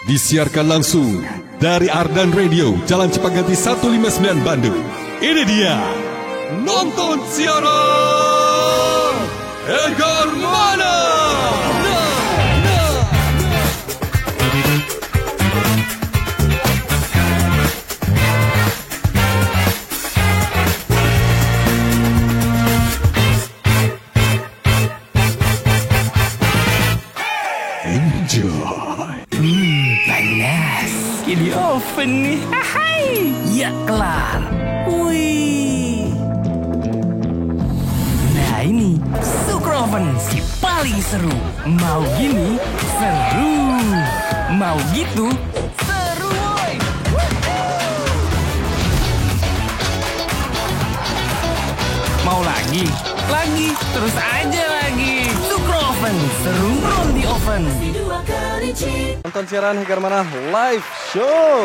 Disiarkan langsung dari Ardan Radio, Jalan Cipaganti 159 Bandung. Ini dia, nonton siaran Edgar Mana. Panas. Di oven nih. Hai. Ya kelar. Wih. Nah ini Sukroven si paling seru. Mau gini seru. Mau gitu seru woy. Mau lagi? Lagi. Terus aja lagi. Sukroven seru roll di oven. Nonton siaran Edgar Mana live show.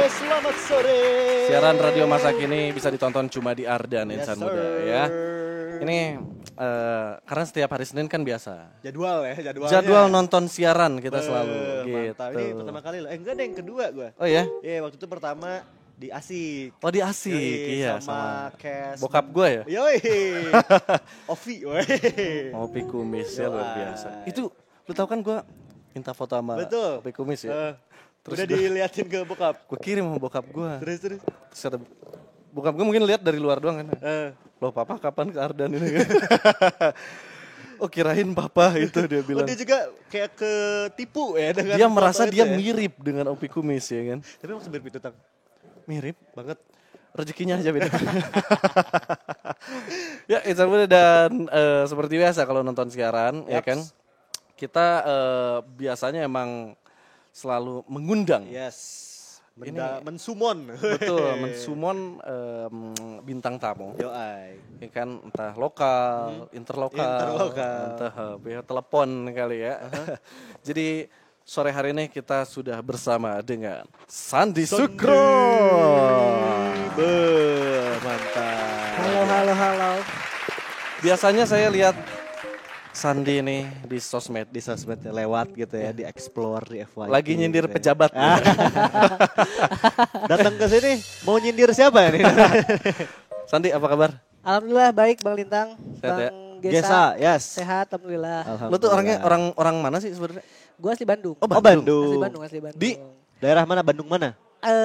Selamat sore. Siaran radio masa kini bisa ditonton cuma di Ardan Insan Muda ya. Ini karena setiap hari Senin kan biasa. Jadwal ya, Jadwal nonton siaran kita selalu Mantap. gitu. Ini pertama kali loh. Enggak deh, yang kedua gue. Oh ya? Iya, waktu itu pertama di Asik. Oh di Asik, iya sama Kes. bokap gue ya. Yoi. Ovi, woi. Ngopi kumis ya luar biasa. Itu lu tahu kan gue minta foto sama Betul. Ngopi kumis ya. Terus Udah diliatin ke bokap. gue kirim sama bokap gue. Terus. Terus ada bokap gue mungkin lihat dari luar doang kan. Loh papa kapan ke Ardan ini? Oh kirain papa itu dia bilang. Oh, dia juga kayak ketipu ya dengan Dia foto merasa itu dia ya? mirip dengan Opi Kumis ya kan. Tapi emang mirip itu, Tang. Mirip. Banget. Rezekinya aja beda. Ya Insan Muda dan seperti biasa kalau nonton siaran ya kan. Kita biasanya emang selalu mengundang. Yes. Ini- Mensumon. Betul, mensumon bintang tamu. Yoi. Ya kan entah lokal, interlokal, entah via telepon kali ya. Jadi sore hari ini kita sudah bersama dengan Sandi Sukro. Mantap. Halo. Biasanya saya lihat Sandi ini di sosmed. Di sosmed lewat gitu ya, di explore, di FYP. Lagi nyindir gitu ya. pejabat. Datang ke sini mau nyindir siapa ini? Sandi apa kabar? Alhamdulillah baik Bang Lintang, Sehat ya? Bang Gesa, yes. sehat alhamdulillah. Lu tuh orangnya orang mana sih sebenarnya? Gua asli Bandung. Oh, Bandung. Asli Bandung. Di- Daerah mana? Bandung mana?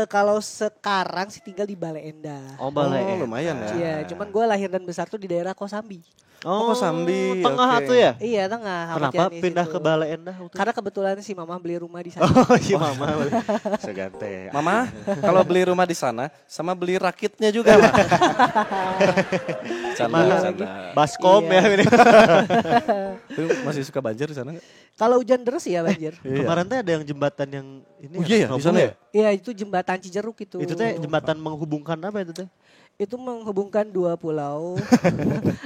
Kalau sekarang sih tinggal di Bale Endah. Oh, Balai. Oh, lumayan ya. Iya, cuman gue lahir dan besar tuh di daerah Kosambi. Oh, Kosambi, Tengah oke. tuh ya? Iya, tengah. Ahmad Kenapa Yani pindah situ. ke Balai Endah? Karena kebetulan si mama beli rumah di sana. Oh, iya mama. Segante. Mama, kalau beli rumah di sana sama beli rakitnya juga, Mak. Canda. Baskom Iya. ya ini. Lu masih suka banjir di sana nggak? Kalau hujan deras ya banjir. Kemarin tuh ada yang jembatan yang ini. Oh iya ya, di sana ya? Iya, itu jembatan Cijeruk itu. Itu teh jembatan menghubungkan apa itu teh? Itu menghubungkan dua pulau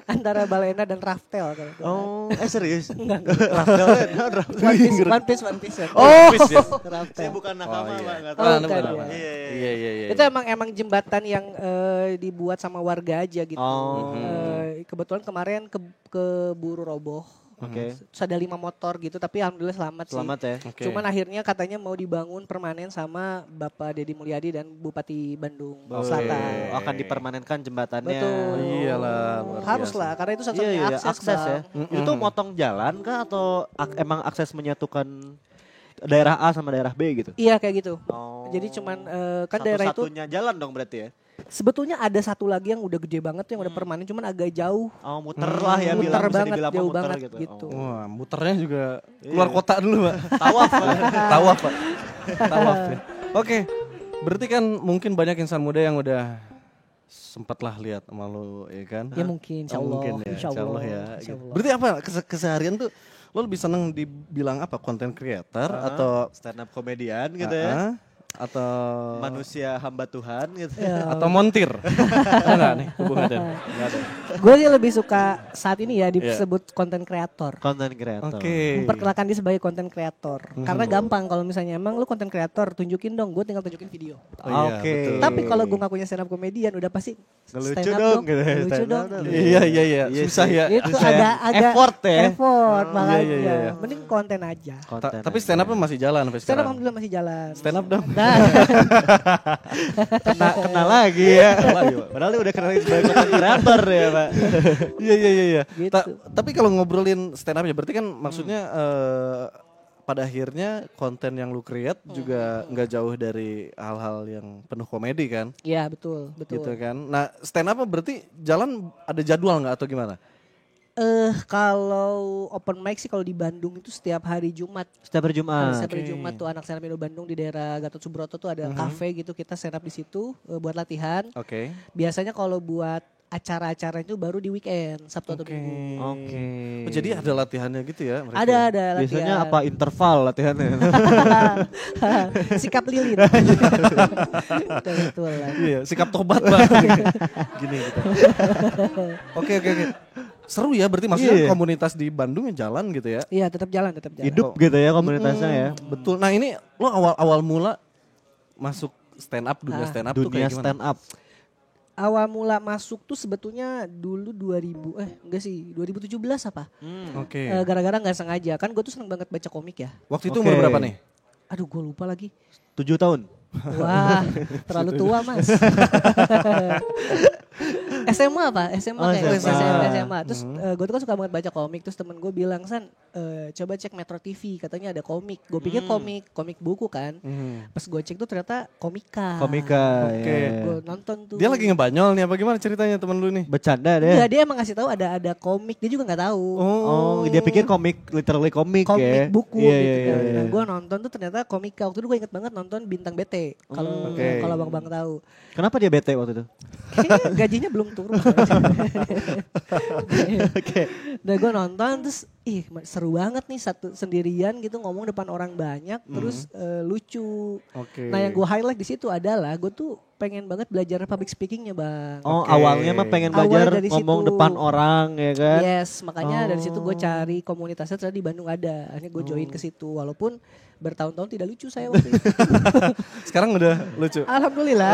antara Bale Endah dan Raftel. kalau nggak Oh, serius? Enggak. Raftel. One Piece. Oh, Raftel. saya bukan nakama, Oh, iya. Pak. Nggak Oh, tahu. Ah, bukan bukan ya. apa. Iya. Iya. Itu emang jembatan yang dibuat sama warga aja gitu. Oh. Kebetulan kemarin keburu roboh. Oke. Terus ada 5 motor gitu, tapi alhamdulillah selamat sih. Selamat ya. Oke. Cuman akhirnya katanya mau dibangun permanen sama Bapak Deddy Mulyadi dan Bupati Bandung Selatan. Akan dipermanenkan jembatannya. Betul. Iyalah, luar Harus biasa. lah, karena itu Iya, satu-satunya iya, akses ya. Bang. Itu motong jalan kah atau emang akses menyatukan daerah A sama daerah B gitu? Iya kayak gitu. Oh. Jadi cuman kan daerah itu satunya jalan dong berarti ya? sebetulnya ada satu lagi yang udah gede banget yang udah permanen, cuman agak jauh. Oh, muter lah ya, Muter bisa banget, dibilang jauh muter banget gitu. gitu. Oh. Wah, muternya juga keluar kota dulu, Pak. Tawaf, Pak. Tawaf, Pak. Tawaf ya. Oke. Berarti kan mungkin banyak insan muda yang udah sempatlah lihat sama lu, ya kan? Ya mungkin, insya Allah. Mungkin ya, Insya Allah, ya. insya gitu. Allah. Berarti apa keseharian tuh lo lebih seneng dibilang apa? Content creator atau stand up komedian gitu ya? Atau Manusia hamba Tuhan gitu. atau montir? Enggak nih hubungannya. Enggak ada. Gue sih lebih suka saat ini ya disebut konten kreator. Konten kreator. Oke. Memperkenalkan dia sebagai konten kreator. Karena gampang kalau misalnya emang lu konten kreator, tunjukin dong, gue tinggal tunjukin video. Oh iya, Oke. betul. Tapi kalau gue ngakunya stand up comedian udah pasti Ngelucu stand up dong, gitu. ngelucu Stand up dong. dong. Iya. Iya Susah sih. ya. Itu Susah ya. agak Effort ya. Effort makanya. iya. Mending konten aja. Konten Tapi aja. stand up masih jalan sampai Stand up sekarang. alhamdulillah masih jalan. Stand up dong. Nah, kena lagi ya. Padahal dia udah kenalin sebagai konten kreator ya, Pak. Iya. Gitu. Tapi kalau ngobrolin stand up ya berarti kan maksudnya pada akhirnya konten yang lu create juga nggak jauh dari hal-hal yang penuh komedi kan? iya betul. Gitu kan. Nah, stand up berarti jalan ada jadwal nggak atau gimana? Kalau open mic sih kalau di Bandung itu setiap hari Jumat. Setiap berjumat. Setiap hari Jumat tuh anak stand up Indo Bandung di daerah Gatot Subroto tuh ada cafe gitu, kita stand up di situ buat latihan. Oke. Biasanya kalau buat acara-acara itu baru di weekend, Sabtu atau Minggu. Oke. Oh, jadi ada latihannya gitu ya mereka? Ada latihan. Biasanya apa interval latihannya? Sikap lilin. Betul lah. Iya, sikap tobat Bang. Gini gitu. Oke. Seru ya berarti maksudnya Iya. komunitas di Bandung yang jalan gitu ya. Iya tetap jalan. Hidup gitu ya komunitasnya ya. Betul. Nah, ini lo awal mula masuk stand up dunia stand up tuh Dunia kayak gimana? stand up. Awal mula masuk tuh sebetulnya dulu 2017 apa? Oke. Gara-gara nggak sengaja kan gue tuh seneng banget baca komik ya. Waktu itu Oke. umur berapa nih? Aduh gue lupa lagi. 7 tahun. Wah terlalu tua mas. SMA apa? SMA Oh, kayak SMA. SMA. Terus gue tuh kan suka banget baca komik. Terus temen gue bilang San coba cek Metro TV katanya ada komik. Gue pikir komik buku kan. Pas gue cek tuh ternyata komika. Komika. Oke. ya. Gue nonton tuh. Dia lagi ngebanyol nih apa gimana ceritanya temen lu nih? Bercanda Iya deh. dia emang ngasih tahu ada komik. Dia juga nggak tahu. Oh, dia pikir komik, literally komik ya. Komik buku Iya, gitu iya, kan. iya. Nah, gue nonton tuh ternyata komika. Waktu itu gue inget banget nonton Bintang BT. Kalau Oke. kalau bang tahu. Kenapa dia bete waktu itu? Kayaknya gajinya belum turun. Oke. Nah gue nonton terus seru banget nih sendirian gitu ngomong depan orang banyak terus lucu. Oke. Nah yang gue highlight di situ adalah gue tuh pengen banget belajar public speakingnya bang. Oh, Oke. awalnya mah pengen belajar Awal dari ngomong situ. depan orang ya kan? Yes, makanya dari situ gue cari komunitasnya ternyata di Bandung ada. Akhirnya gue join ke situ walaupun bertahun-tahun tidak lucu saya waktu itu. Sekarang udah lucu. Alhamdulillah.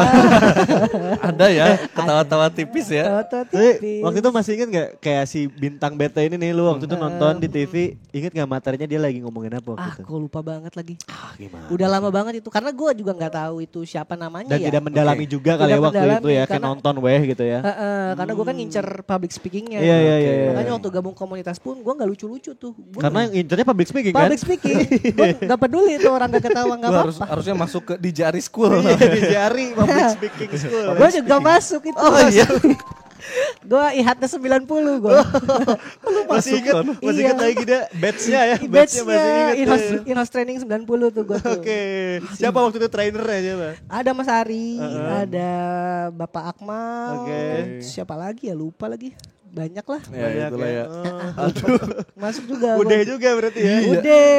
Ada ya ketawa-tawa tipis ya. Toto Tapi tipis. waktu itu masih inget gak kayak si Bintang BT ini nih lu waktu itu nonton di TV, inget gak materinya dia lagi ngomongin apa waktu itu? gue lupa banget lagi. Gimana? Udah lama banget itu karena gue juga nggak tahu itu siapa namanya Dan ya. tidak mendalami juga kali Tidak ya waktu mendalami, itu ya, kayak karena- nonton weh gitu ya. Karena gue kan ngincer public speakingnya. Iya, iya, iya, iya. Makanya waktu gabung komunitas pun gue nggak lucu-lucu tuh. Gua Karena yang incernya public speaking kan? public speaking, gue nggak peduli tuh orang gak ketawa nggak Lu apa-apa. harusnya masuk ke di Jari School. Iya, di jari public speaking school. Gue juga masuk itu. Oh iya. Gue IHT 90 gue. Masih inget, masih Iya. inget lagi dia batch-nya ya. Batch-nya masih inget. in-house training 90 tuh gue tuh. Oke. Siapa waktu itu trainernya siapa? Ada Mas Ari, ada Bapak Akmal, Oke. siapa lagi ya lupa lagi. Banyak lah. Ya itulah ya. Masuk juga. Udah gua. juga berarti ya. Udah.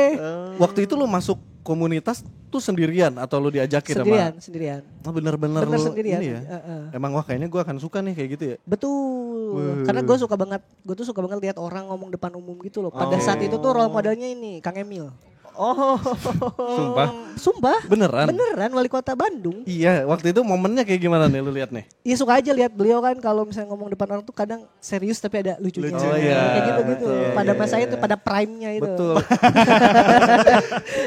Waktu itu lu masuk komunitas tuh sendirian atau lu diajakin Sendirian. Oh, bener-bener Bener lu sendirian. ini ya. Emang wah kayaknya gue akan suka nih kayak gitu ya. Betul. Karena gue tuh suka banget lihat orang ngomong depan umum gitu loh. Pada saat itu tuh role modelnya ini Kang Emil. Oh. Sumpah? Sumpah. Beneran? Beneran wali kota Bandung. Iya, waktu itu momennya kayak gimana nih lu lihat nih? Iya suka aja lihat beliau kan kalau misalnya ngomong depan orang tuh kadang serius tapi ada lucunya. Oh, iya. Kayak gitu-gitu. Betul. Pada masa itu pada prime-nya itu. Betul.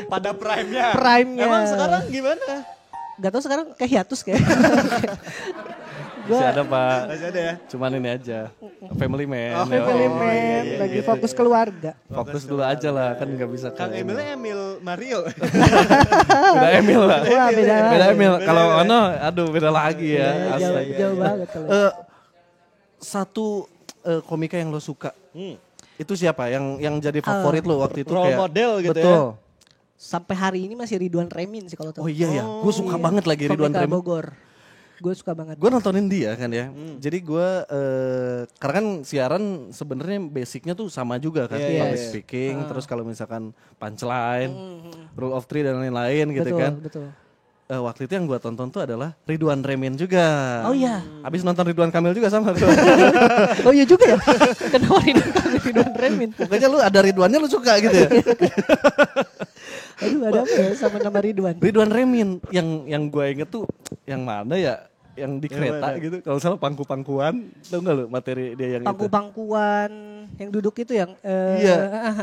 Pada prime-nya. Prime-nya. Emang sekarang gimana? Gak tau sekarang kayak hiatus kayak. Masih ada Pak. Masih ada ya? Cuman ini aja. Family man. Oh, family Oh, man, iya, lagi gitu. fokus keluarga. Fokus dulu aja lah, kan nggak bisa. Kang Emilnya Emil Mario. Beda Emil lah. Wah, beda Beda lagi. Emil. Kalau Ono, aduh beda lagi ya. Jauh, Astaga. jauh banget kalau. Satu komika yang lo suka, itu siapa? Yang jadi favorit lo waktu itu? Role kayak, model gitu ya? betul. Sampai hari ini masih Ridwan Remin sih kalau tahu. Oh iya ya, gue suka banget lagi Ridwan Komika Remin. Bogor. Gue suka banget. Gue nontonin dia kan ya. Jadi gue karena kan siaran sebenarnya basicnya tuh sama juga kan, Iya, public iya. speaking. Terus kalau misalkan punchline, rule of three dan lain-lain gitu betul, kan. betul. waktu itu yang gue tonton tuh adalah Ridwan Remin juga. Oh iya. Abis nonton Ridwan Kamil juga sama. Oh iya juga ya. Kenapa Ridwan Remin? Pokoknya lu ada Ridwannya lu suka gitu ya. Aduh ada apa ya sama nama Ridwan? Ridwan Remin yang gue inget tuh yang mana ya? Yang di kereta gitu. Kalau salah pangku-pangkuan, tau gak lu materi dia yang Pangku-pangkuan yang duduk itu yang Iya.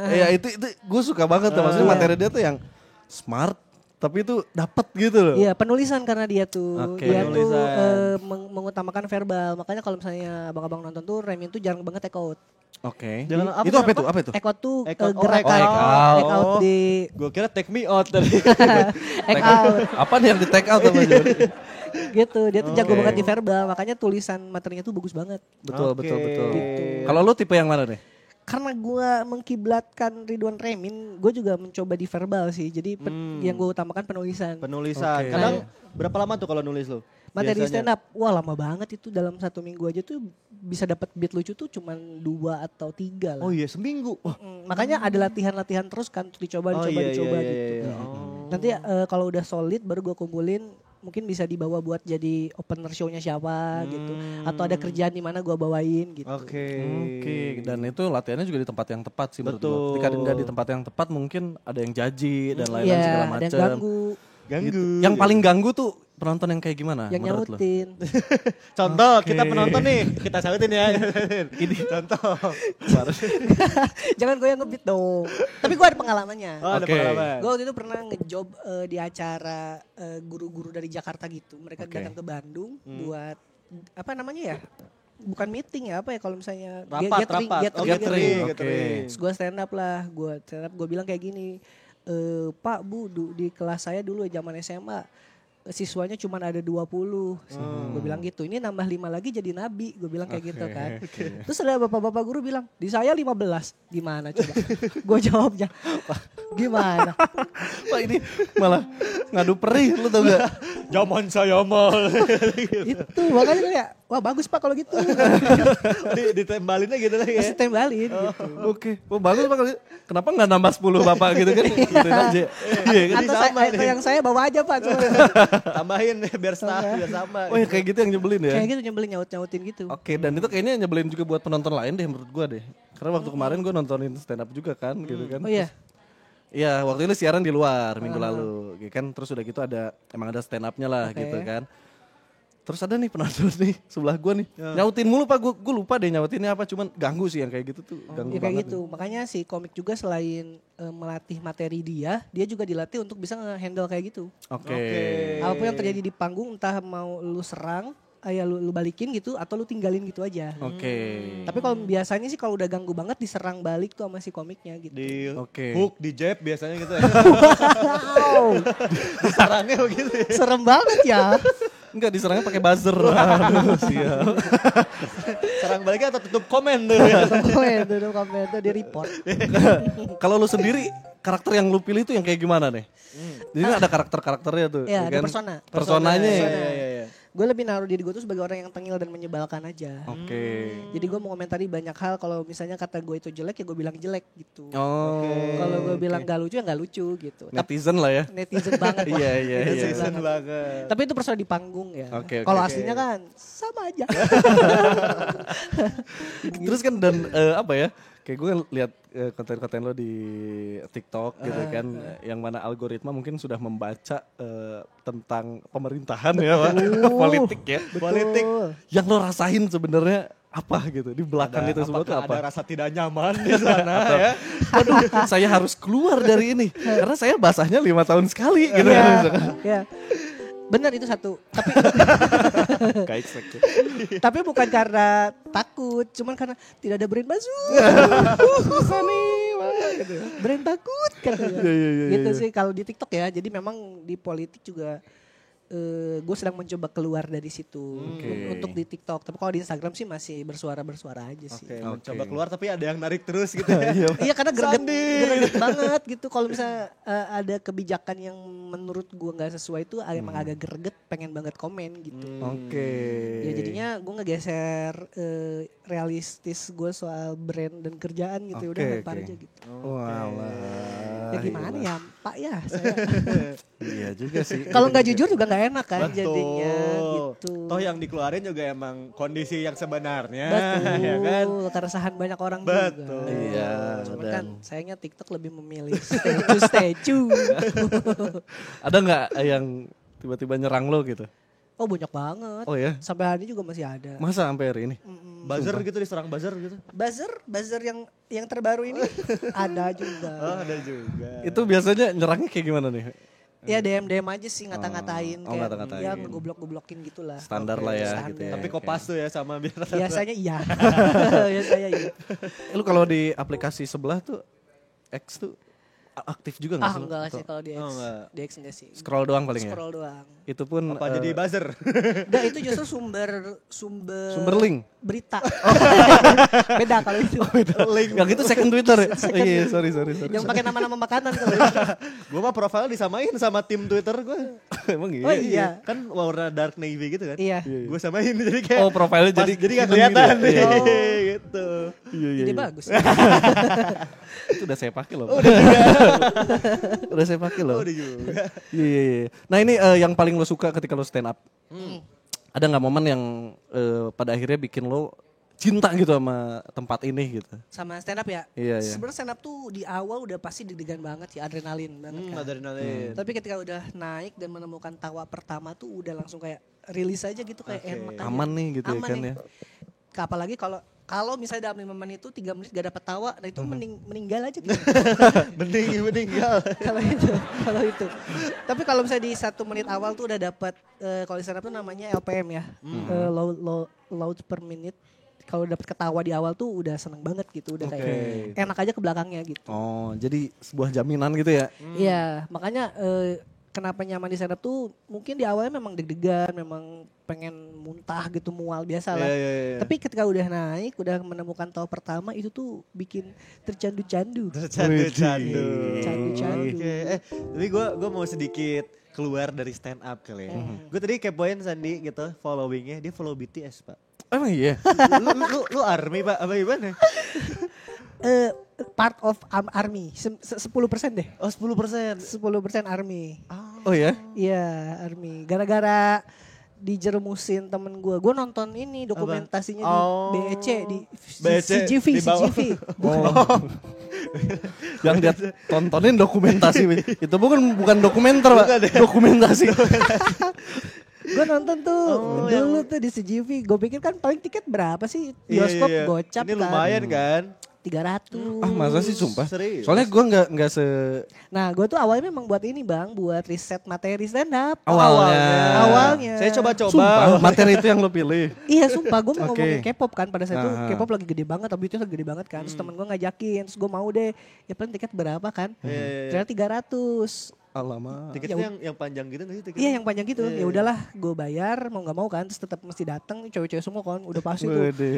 Iya itu gue suka banget tuh. Maksudnya materi dia tuh yang smart tapi itu dapat gitu loh. Iya, penulisan karena dia tuh Oke. dia tuh Penulisan. mengutamakan verbal. Makanya kalau misalnya abang-abang nonton tuh Remin tuh jarang banget take out. Oke. Jangan- Itu apa itu? Apa itu? Take out tuh Take out. gerakan take out di Gue kira take me out tadi. take out Apa nih yang di take out apa gitu. Dia tuh jago Oke. banget di verbal. Makanya tulisan materinya tuh bagus banget. Betul, Oke. betul, betul. Gitu. Kalau lu tipe yang mana nih? Karena gue mengkiblatkan Ridwan Remin, gue juga mencoba di verbal sih. Jadi yang gue utamakan penulisan. Penulisan. Oke. Kadang berapa lama tuh kalau nulis lu? Materi Biasanya? stand up, wah lama banget itu dalam 1 minggu aja tuh bisa dapat beat lucu tuh cuman 2 atau 3 lah. Oh iya seminggu. Wah. Makanya ada latihan-latihan terus kan untuk dicoba Oh, dicoba iya, gitu. iya. Oh. Nanti kalau udah solid baru gue kumpulin mungkin bisa dibawa buat jadi opener show-nya siapa gitu. Atau ada kerjaan di mana gue bawain gitu. Oke. Oke, dan itu latihannya juga di tempat yang tepat sih menurut Betul. gua. Ketika nggak di tempat yang tepat mungkin ada yang jaji dan lain-lain Iya, segala ada yang macam. ganggu, Gitu. Yang paling ganggu tuh penonton yang kayak gimana yang menurut lu? nyautin. Contoh kita penonton nih, kita sautin ya. Ini contoh. Jangan gue yang ngebeat dong. Tapi gue ada pengalamannya. Oh, ada Oke. pengalaman. Gue waktu itu pernah ngejob di acara guru-guru dari Jakarta gitu. Mereka Oke. datang ke Bandung buat apa namanya ya? Bukan meeting ya, apa ya kalau misalnya Rapat. Oh, Gathering. gathering. Oke. Terus gue stand up lah, gue bilang kayak gini, Pak Bu di kelas saya dulu zaman SMA siswanya cuma ada 20. Gue bilang gitu, ini nambah 5 lagi jadi nabi, gue bilang kayak gitu kan. Terus ada bapak-bapak guru bilang, di saya 15. Gimana coba? Gue jawabnya, gimana? Wah ini malah ngadu perih lu tau gak? Zaman saya mah. Itu makanya kayak, wah bagus Pak kalau gitu. Ditembalinnya gitu lagi ya. Masih tembalin gitu. Oke, oh, bagus Pak. Kenapa nggak nambah 10 Bapak gitu kan? Gitu aja. Iya kan? Atau yang saya bawa aja Pak. Cuma. Tambahin biar sama. Oh ya kayak gitu yang nyebelin ya? Kayak gitu nyebelin nyaut-nyautin gitu. Oke, dan itu kayaknya nyebelin juga buat penonton lain deh menurut gua deh. Karena waktu kemarin gua nontonin stand up juga kan gitu kan. Oh iya. Iya, waktu itu siaran di luar minggu lalu, gitu kan. Terus udah gitu emang ada stand up-nya lah Oke. gitu kan. Terus ada nih penonton nih sebelah gua nih. Nyautin mulu Pak, gua lupa deh nyautinnya apa, cuman ganggu sih yang kayak gitu tuh, ganggu Ya kayak banget. gitu. Makanya si komik juga selain melatih materi dia juga dilatih untuk bisa nge-handle kayak gitu. Oke. Apapun yang terjadi di panggung, entah mau lu serang, ya lu balikin gitu, atau lu tinggalin gitu aja. Oke. Tapi kalau biasanya sih kalau udah ganggu banget diserang balik tuh sama si komiknya gitu. Di Oke. hook, di jab biasanya gitu ya. Wow, Sarangnya begitu ya. serem banget ya. Enggak, diserangnya pakai buzzer. Aduh, sial. Sarang baliknya atau tutup komen tuh. Komen tuh di report. Kalau lu sendiri karakter yang lu pilih itu yang kayak gimana nih? Jadi kan ada karakter-karakternya tuh. Iya, ya ada kan? persona. Personanya. Iya. Gue lebih naruh diri gue tuh sebagai orang yang tengil dan menyebalkan aja. Oke. Jadi gue mau komentari banyak hal. Kalau misalnya kata gue itu jelek ya gue bilang jelek gitu. Oh. Kalau gue bilang gak lucu ya gak lucu gitu. Tapi Netizen lah ya. netizen banget. Wah. Iya, iya, iya. Netizen Season banget. banget. Tapi itu persona di panggung ya. Oke, oke, Kalau oke. aslinya kan sama aja. Terus kan dan apa ya? Kayak gue lihat konten-konten lo di TikTok gitu kan, yang mana algoritma mungkin sudah membaca tentang pemerintahan ya, Pak. Politik ya. Politik. Yang lo rasain sebenarnya apa gitu di belakang itu semua tuh Apakah apa? ada rasa tidak nyaman di sana ya? Waduh, saya harus keluar dari ini karena saya basahnya 5 tahun sekali gitu. Iya. kan. Iya. Benar itu satu. Tapi Kayak expect. tapi bukan karena takut, cuman karena tidak ada brand masuk. Susah nih, gitu. Brand takut katanya. Iya, Gitu sih kalau di TikTok ya. Jadi memang di politik juga gue sedang mencoba keluar dari situ untuk di TikTok. Tapi kalau di Instagram sih masih bersuara aja sih. Mencoba keluar tapi ada yang narik terus gitu ya. Iya karena greget banget gitu. Kalau misalnya ada kebijakan yang menurut gue nggak sesuai itu emang agak greget, pengen banget komen gitu. Ya jadinya gue ngegeser realistis gue soal brand dan kerjaan gitu. Udah lempar aja gitu. Ya gimana ya Pak ya saya. Iya juga sih. Kalau nggak jujur juga nggak enak kan jadinya gitu. Toh yang dikeluarin juga emang kondisi yang sebenarnya. Betul, ya kan? keresahan banyak orang Betul. juga. Iya, Cuman dan kan sayangnya TikTok lebih memilih statue. ada nggak yang tiba-tiba nyerang lo gitu? Oh banyak banget. Oh ya? Sampai hari ini juga masih ada. Masa sampai hari ini? Buzzer gitu diserang buzzer gitu. Buzzer yang terbaru ini ada juga. Oh, ada juga. Itu biasanya nyerangnya kayak gimana nih? Ya DM aja sih ngata-ngatain Oh, kayak ngata-ngatain. ya ngegoblok-goblokin gitulah. Standar lah ya Standar. gitu ya. Tapi kopas tuh ya sama biar Biasanya iya. Biasanya iya. Lu kalau di aplikasi sebelah tuh X tuh aktif juga nggak sih? lu? Enggak Atau sih kalau di X. enggak. Di X enggak sih. Scroll doang paling ya? Scroll doang. Itu pun apa jadi buzzer. Enggak itu justru sumber link. berita. Beda kalau itu. link. Yang itu second Twitter ya? Iya, sorry. Yang pakai nama-nama makanan kalau itu. Gue mah profile disamain sama tim Twitter gue. Emang iya? Oh iya. Kan warna dark navy gitu kan. Iya. Gue samain jadi kayak. Oh, profilnya pas- jadi jadi gak hidden kelihatan gitu ya? nih. Iya. Gitu. Iya. Jadi bagus. Itu udah saya pakai loh. Udah saya pakai loh. Oh, udah juga. Iya. Nah ini yang paling lo suka ketika lo stand up. Ada nggak momen yang pada akhirnya bikin lo cinta gitu sama tempat ini gitu? Sama stand up ya. Iya. Sebenarnya stand up tuh di awal udah pasti deg-degan banget sih, adrenalin banget kan. Adrenalin. Tapi ketika udah naik dan menemukan tawa pertama tuh udah langsung kayak rilis aja gitu kayak enak aja. Aman nih gitu ya Aman kan nih. ya. Apalagi kalau misalnya dalam 5 menit itu 3 menit gak dapet tawa, nah itu meninggal aja gitu. meninggal. kalau itu. Tapi kalau misalnya di 1 menit awal tuh udah dapat kalau di stand up tuh namanya LPM ya. Loud per minute. Kalau dapat ketawa di awal tuh udah seneng banget gitu, udah kayak enak aja ke belakangnya gitu. Oh jadi sebuah jaminan gitu ya? Iya, makanya kenapa nyaman di stand up tuh mungkin di awalnya memang deg-degan, memang pengen muntah gitu, mual biasa lah. Iya. Tapi ketika udah naik, udah menemukan tawa pertama itu tuh bikin tercandu-candu. Candu-candu. Candu-candu. Oke, tapi gue mau sedikit keluar dari stand up kali ya. Gue tadi kepoin Sandi gitu, followingnya dia follow BTS pak. Emang iya? lu army pak, apa gimana? Part of army, 10% deh. Oh 10%. 10% army. Oh ya? Iya, army. Gara-gara dijermusin temen gue nonton ini dokumentasinya di BEC di CGV. Yang dia tontonin dokumentasi itu bukan dokumenter pak, dokumentasi. Gue nonton tuh dulu tuh di CGV. Gue pikir kan paling tiket berapa sih bioskop gocap ini kan. lumayan kan. 300. Ah masa sih sumpah? Serius? Soalnya gue nggak se Nah gue tuh awalnya memang buat ini bang, buat riset materi stand up. awalnya. Saya coba-coba. Sumpah materi itu yang lo pilih. Iya sumpah gue mau Oke. ngomongin K-pop kan pada saat itu Aha. K-pop lagi gede banget, tapi itu lagi gede banget kan. Terus temen gue ngajakin, terus gue mau deh. Ya paling tiket berapa kan? Ternyata 300. Alamak. Tiketnya yang panjang gitu nggak sih tiketnya? Iya yang panjang gitu. Ya udahlah, gue bayar mau nggak mau kan, terus tetap mesti datang cewek-cewek semua kan, udah pasti tuh. Wede.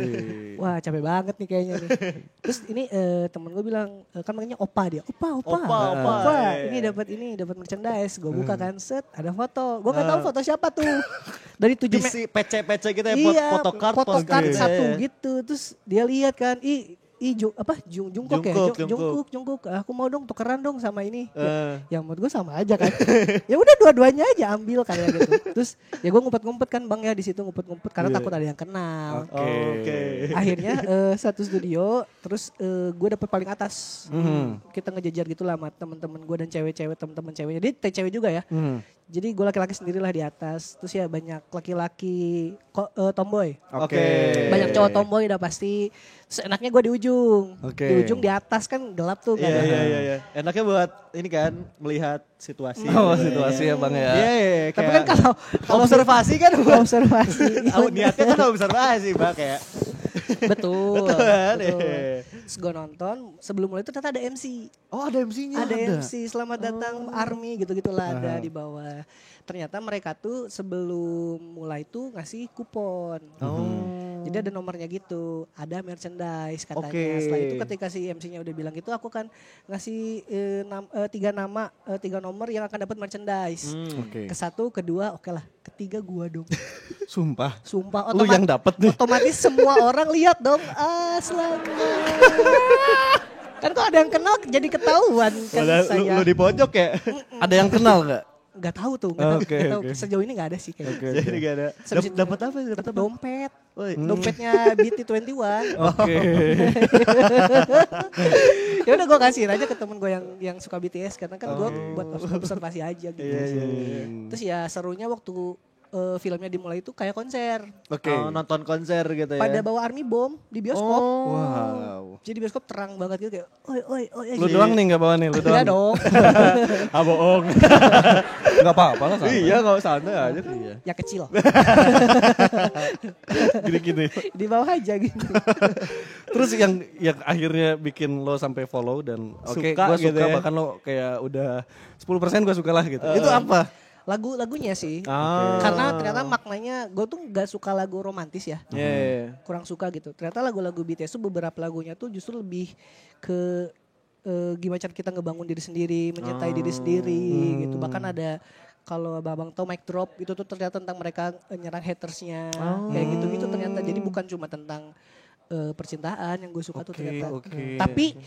Wah capek banget nih kayaknya nih. Terus ini temen gue bilang kan makanya opa dia, opa. Iya. Ini dapat merchandise. Gue buka kan, set ada foto. Gue nggak tahu foto siapa tuh. Dari 7 PC PC kita ya iya, photocard photocard gitu. satu Iya. gitu. Terus dia lihat kan, Jungkook ya, Jungkook. Aku mau dong tukeran dong sama ini. Ya menurut gue sama aja kan. Ya udah dua-duanya aja ambil kayak gitu. Terus ya gue ngumpet-ngumpet kan bang ya di situ ngumpet-ngumpet karena takut ada yang kenal. Oke. Akhirnya satu studio, terus gue dapet paling atas. Kita ngejejer gitu lah sama temen-temen gue dan cewek-cewek, temen-temen ceweknya. Dia cewek juga ya. Jadi gue laki-laki sendirilah di atas. Terus ya banyak laki-laki tomboy. Oke. Banyak cowok tomboy udah pasti. Terus enaknya gue di ujung. Oke. Di ujung di atas kan gelap tuh kan. Iya. Enaknya buat ini kan melihat situasi. Oh situasi ya bang ya. Iya. Tapi kan kalau observasi kan buat observasi. niatnya kan observasi Mbak kayak Betul. Betul kan? Terus gue nonton, sebelum mulai itu ternyata ada MC. Oh ada MC-nya. Ada MC, selamat datang Army gitu-gitulah ada di bawah. Ternyata mereka tuh sebelum mulai tuh ngasih kupon. Jadi ada nomornya gitu, ada merchandise katanya. Oke. Setelah itu ketika si MC-nya udah bilang gitu, aku kan ngasih 3 nomor yang akan dapat merchandise. Oke. Ke satu, kedua, oke lah. Ketiga gua dong. Sumpah. Sumpah Lu yang dapet nih. Otomatis semua orang lihat dong. Selamat. Kan kok ada yang kenal jadi ketahuan kan saya. Lu di pojok ya? Ada yang kenal gak? Nggak tahu tuh, nggak Oke, tahu. oke. Sejauh ini nggak ada sih kayaknya. Jadi gak ada. Dapat apa? Dapat dompet. Woi. Dompetnya BT21. Oke. Ya udah gue kasihin aja ke temen gue yang suka BTS karena kan gue buat observasi aja gitu. Terus ya serunya waktu filmnya dimulai itu kayak konser. Oke. Nonton konser gitu ya. Pada bawa Army Bomb di bioskop. Wow. Jadi bioskop terang banget gitu kayak oi. Lu doang nih gak bawa nih, lu doang. Iya dong. bohong. Gak apa-apa lah sama. Iya gak santai aja. Iya. Ya kecil. Gini-gini. Di bawah aja gitu. Terus yang akhirnya bikin lo sampai follow dan oke Suka gue gitu suka ya. bahkan lo kayak udah 10% gue suka lah gitu. Itu apa? Lagunya sih. Ah. Karena ternyata maknanya gue tuh gak suka lagu romantis ya. Iya. Kurang suka gitu. Ternyata lagu-lagu BTS tuh beberapa lagunya tuh justru lebih ke gimana cara kita ngebangun diri sendiri, mencintai diri sendiri gitu. Bahkan ada kalau abang tahu mic drop itu tuh ternyata tentang mereka nyerang hatersnya kayak gitu-gitu ternyata. Jadi bukan cuma tentang percintaan yang gue suka tuh ternyata. Tapi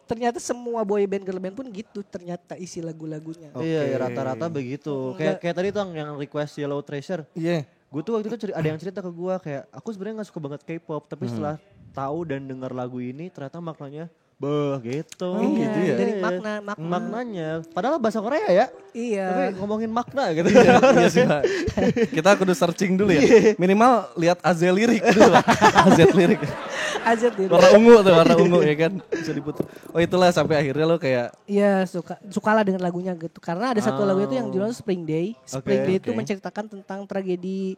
ternyata semua boy band girl band pun gitu ternyata isi lagu-lagunya. Iya, rata-rata begitu. Kayak tadi tuh yang request Yellow Treasure. Iya. Gue tuh waktu itu ada yang cerita ke gue kayak aku sebenarnya nggak suka banget K-pop, tapi setelah tahu dan dengar lagu ini ternyata maknanya gitu. Iya, gitu ya? dari Maknanya. Padahal bahasa Korea ya. Iya. Tapi ngomongin makna gitu. Iya sih, Pak. Kita kudu searching dulu ya. Minimal lihat AZ lirik dulu. AZ lirik. Aja gitu. Warna ungu ya kan. Bisa diputar. Oh itulah sampai akhirnya lo kayak Iya sukalah dengan lagunya gitu. Karena ada satu lagu itu yang judulnya Spring Day. Spring Day itu menceritakan tentang tragedi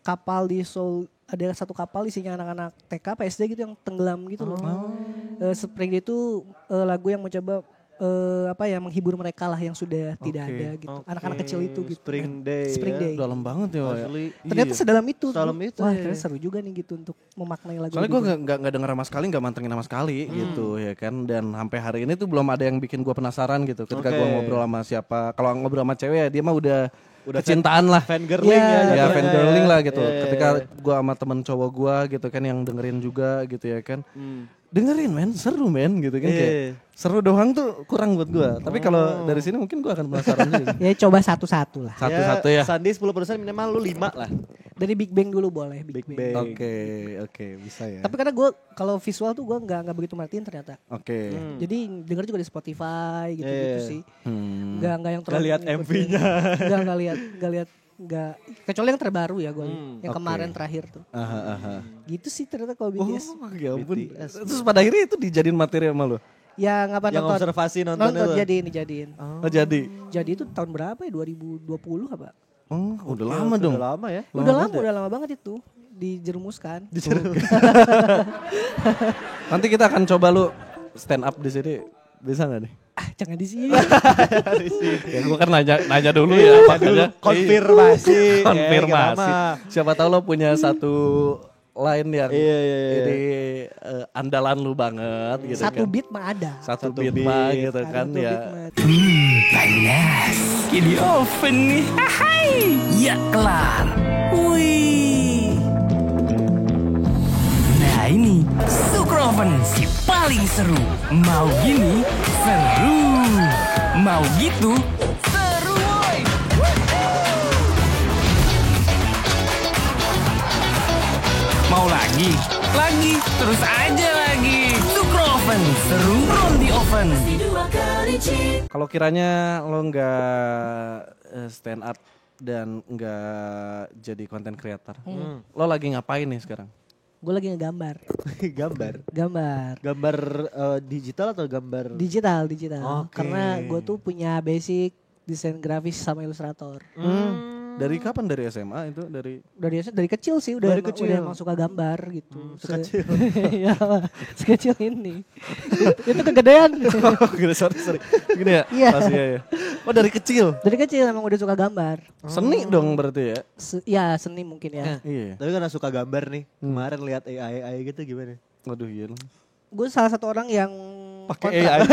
kapal di Seoul. Ada satu kapal isinya anak-anak TK, PSD gitu yang tenggelam gitu loh. Spring Day itu lagu yang mencoba menghibur mereka lah yang sudah tidak ada gitu. Anak-anak kecil itu gitu. Spring Day. Spring Day. dalam banget ya. Wak, ya. Asli. Ternyata sedalam itu. Sedalam itu, Wah, ya. ternyata seru juga nih gitu untuk memaknai lagu. Soalnya gue nggak denger sama sekali, nggak mantengin sama sekali gitu ya kan. Dan sampai hari ini tuh belum ada yang bikin gue penasaran gitu. Ketika gue ngobrol sama siapa, kalau ngobrol sama cewek ya dia mah udah kecintaan lah. Fangirling Ya jatuhnya fangirling ya. lah gitu. Iya. Ketika gue sama temen cowok gue gitu kan yang dengerin juga gitu ya kan. Dengerin men, seru men gitu kan. Kayak seru doang tuh kurang buat gue. Tapi kalau dari sini mungkin gue akan penasaran juga. Ya coba satu-satu lah. Satu-satu ya. Sandi 10% minimal lu 5 lah. Dari Big Bang dulu boleh. Big Bang. Oke, bisa ya. Tapi karena gue kalau visual tuh gue nggak begitu merhatiin ternyata. Oke. Jadi denger juga di Spotify gitu-gitu sih. Nggak yang terlalu Nggak lihat ngikutin. MV-nya. Nggak kecuali yang terbaru ya gue. Yang kemarin terakhir tuh. Aha. Gitu sih ternyata kalau BTS. Oh, ya ampun. Terus pada akhirnya itu dijadiin materi sama lu? Yang apa Yang nonton? observasi nonton itu. Jadiin. Oh, jadi? Jadi itu tahun berapa ya? 2020 apa? Oh, udah lama dong. Udah lama ya. Udah lama banget itu. Dijerumuskan. Nanti kita akan coba lu stand up di sini. Bisa gak nih? Jangan di sini. Ya gue kan nanya dulu ya. Makanya Konfirmasi. konfirmasi. Siapa tahu lo punya satu line yang Iya. ini andalan lu banget gitu Satu kan. beat mah ada. Satu beat mah gitu kan Satu ya. beat mah ada. Panas. Ini oven nih. Hai. Ya kelar. Wih. Nah ini Sukroven si paling seru. Mau gini seru. Mau gitu seru woy. Mau lagi, terus aja lagi. Sukroven seru from the oven. Kalau kiranya lo nggak stand up dan nggak jadi content creator, lo lagi ngapain nih sekarang? Gue lagi ngegambar. Gambar digital atau gambar? Digital. Oke. Karena gue tuh punya basic desain grafis sama ilustrator. Dari kapan? Dari SMA itu? Dari kecil sih udah Dari kecil. udah emang suka gambar gitu. sekecil. Iya, sekecil ini. Itu kegedean. Gini, sorry. Gini ya? Iya. Pas ya. Oh dari kecil? Dari kecil emang udah suka gambar. Seni dong berarti ya? Ya seni mungkin ya. Iya. Tapi karena suka gambar nih, kemarin lihat AI gitu gimana? Waduh iya. Gue salah satu orang yang Pakai AI.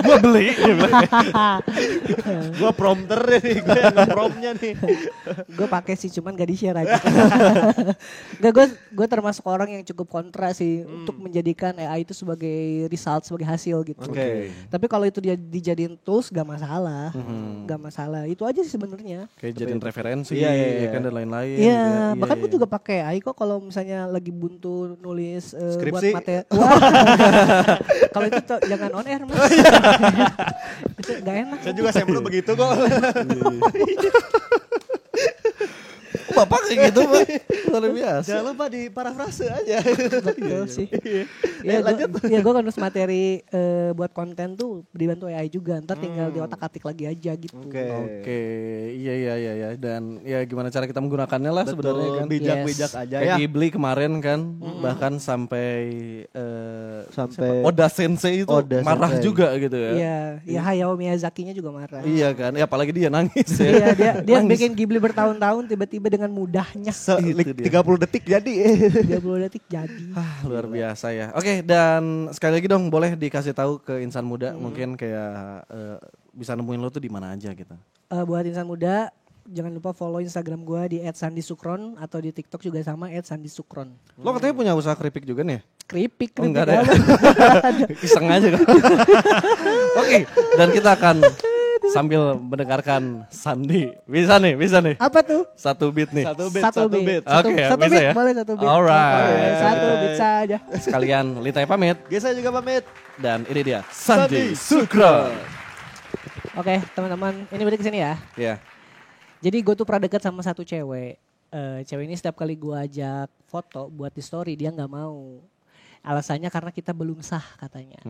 Gua beli. Gue prompter nih, gue yang nge-promptnya nih. gue pakai sih cuman gak di-share aja. gue termasuk orang yang cukup kontra sih untuk menjadikan AI itu sebagai result, sebagai hasil gitu. Oke. Tapi kalau itu dia dijadiin tools gak masalah. Gak masalah. Itu aja sih sebenarnya. Kayak jadiin referensi Iya. kan dan lain-lain. Iya, gitu. bahkan gue juga pakai AI kok kalau misalnya lagi buntu nulis buat Skripsi? materi. Kalau itu jangan on air mas. Itu gak enak. Saya juga sampel begitu kok. Bapak kayak gitu Pak. Luar biasa. Jangan lupa di parafrase aja. Betul sih. Iya, gue kan nulis materi buat konten tuh dibantu AI juga. Ntar tinggal di otak-atik lagi aja gitu. Oke, iya. Dan ya gimana cara kita menggunakannya lah sebenarnya kan. Bijak-bijak aja Kayak ya. Ghibli kemarin kan, bahkan sampai Sampai Oda Sensei itu Oda marah Sensei. juga gitu ya. Iya, Hayao Miyazakinya juga marah. Iya kan, ya apalagi dia nangis ya. Iya, dia Nangis. bikin Ghibli bertahun-tahun tiba-tiba dengan mudahnya. Itu dia. 30 detik jadi. 30 detik jadi. Luar biasa ya. Oke, dan sekali lagi dong boleh dikasih tahu ke insan muda mungkin kayak bisa nemuin lo tuh di mana aja gitu. Buat insan muda, jangan lupa follow Instagram gue di @sandisukron atau di TikTok juga sama @sandisukron. Lo katanya punya usaha keripik juga nih ya? Keripik Enggak ada ya? apa? Iseng aja kan. Oke, dan kita akan sambil mendengarkan Sandi. Bisa nih. Apa tuh? Satu beat nih. Satu beat. Oke, satu bisa beat, ya? boleh satu beat. Alright. Oke, satu beat saja. Sekalian Litai pamit Gesa juga pamit. dan ini dia Sandi Sukron. Oke, teman-teman, ini balik ke sini ya. Ya. Jadi gue tuh pernah dekat sama satu cewek. Cewek ini setiap kali gue ajak foto buat di story dia nggak mau. Alasannya karena kita belum sah katanya.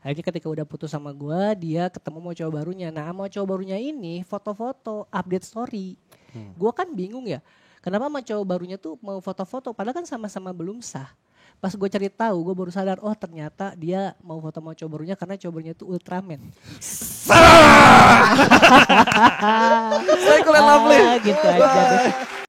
Akhirnya ketika udah putus sama gue, dia ketemu mau cowok barunya. Nah sama cowok barunya ini foto-foto, update story. Gue kan bingung ya, kenapa sama cowok barunya tuh mau foto-foto padahal kan sama-sama belum sah. Pas gue cari tahu, gue baru sadar, oh ternyata dia mau foto sama cowok barunya karena cowok barunya tuh Ultraman. Saya kurang lovely. Gitu aja deh.